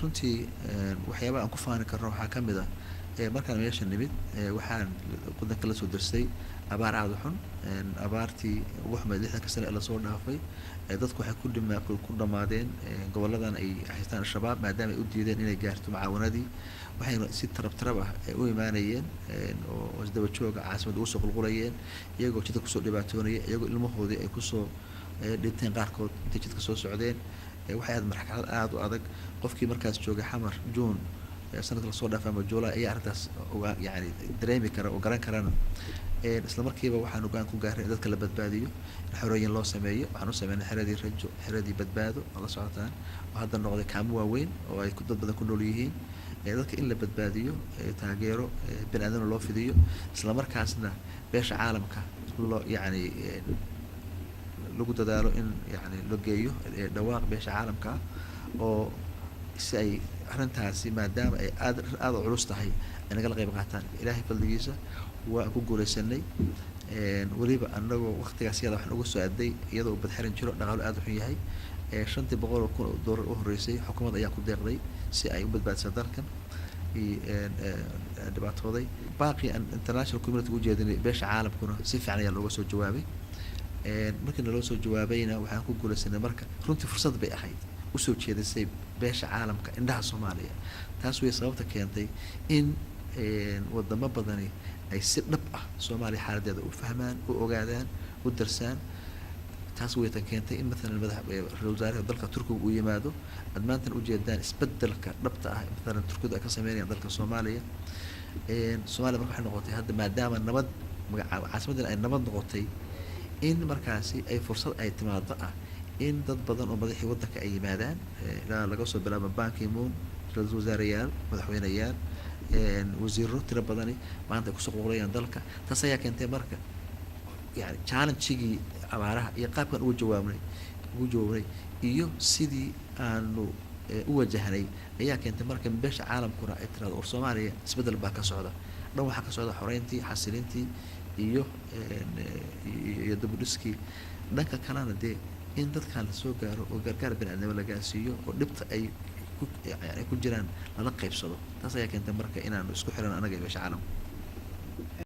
runtii waxyaabaha aan ku faani karno waxaa ka mid ah markaan meesha nimid waxaan waddanka la soo darsay abaar aad u xun abaartii ugu xumeyd 60 sano ee lasoo dhaafay dadku waxay ku dhammaadeen gobolladan ay haystaan al-shabaab maadaama ay u diideen inay gaarto mucaawanadii waxayna si tarab ah u imaanayeen oo isdaba jooga caasimadda ugu soo qulqulayeen iyagoo jidka kusoo dhibaatoonaya iyagoo ilmahoodii ay kusoo dhinteen qaarkood intay jidka soo socdeen waxay aad marxalad aad u adag qofkii markaas joogay xamar juun sanadka lasoo dhaafay ama juulaay ayaa arrintaas yani dareemi kara oo garan karana isla markiiba waxaan ogaan ku gaaray in dadka la badbaadiyo in xorooyin loo sameeyo waxaan u sameynay xeradii rajo xeradii badbaado oo la socotaan oo hadda noqday kaamo waaweyn oo ay dad badan ku nool yihiin dadka in la badbaadiyo taageero bini aadamna loo fidiyo isla markaasna beesha caalamka loo yani lagu dadaalo in yani la geeyo dhawaaq beesha caalamka oo si ay arrintaasi maadaama ay aad u culus tahay ay nagala qayb qaataan ilaahay fadligiisa waan ku guulaysanay weliba annagoo waqtigaas iyada waxaan uga soo aaday iyadoo bad xiran jiro dhaqaalo aad u xun yahay 500 kun oo doolar u horeysay xukuumadda ayaa ku deeqday si ay u badbaadiso dalkan dhibaatooday baaqi international community u jeedinay beesha caalamkuna si fiican ayaa looga soo jawaabay markii naloo soo jawaabayna waxaan ku guulaysanay marka runtii fursad bay ahayd usoo jeedisay beesha caalamka indhaha Soomaaliya taas way sababta keentay in wadamo badani ay si dhab ah Soomaaliya xaaladeeda u fahmaan u ogaadaan u darsaan taas way keentay in مثلا ra'iisul wasaaraha dalka Turkiga uu yimaado admaantan u jeedaan isbedelka dhabta ah مثلا Turkiga ay ka sameeyeen dalka Soomaaliya Soomaaliya waxay noqotay hadda maadaama nabad caasimadan ay nabad noqotay in markaasi ay fursad ay timaado ah in dad badan oo madaxii waddanka ay yimaadaan ilaa laga soo bilaabo Ban Ki-moon ra'iisul wasaareyaal madaxweynayaal wasiirro tiro badani maanta ku soo qulqulayaan dalka taas ayaa keentay marka yani challenge-gii abaaraha iyo qaabkan ugu jawaabnay iyo sidii aanu u wajahnay ayaa keentay marka beesha caalamkuna ay tiraado oo Soomaaliya isbedel baa ka socda dhan waxa ka socda xoreyntii xasilintii iyo dabudhiskii dhanka kalena dee in dadkan la soo gaaro oo gargaar bini'aadnimo la gaarsiiyo oo dhibta ay ku jiraan lala qaybsado taas ayaa keentay marka inaanu isku xiran anaga iyo beesha caalamka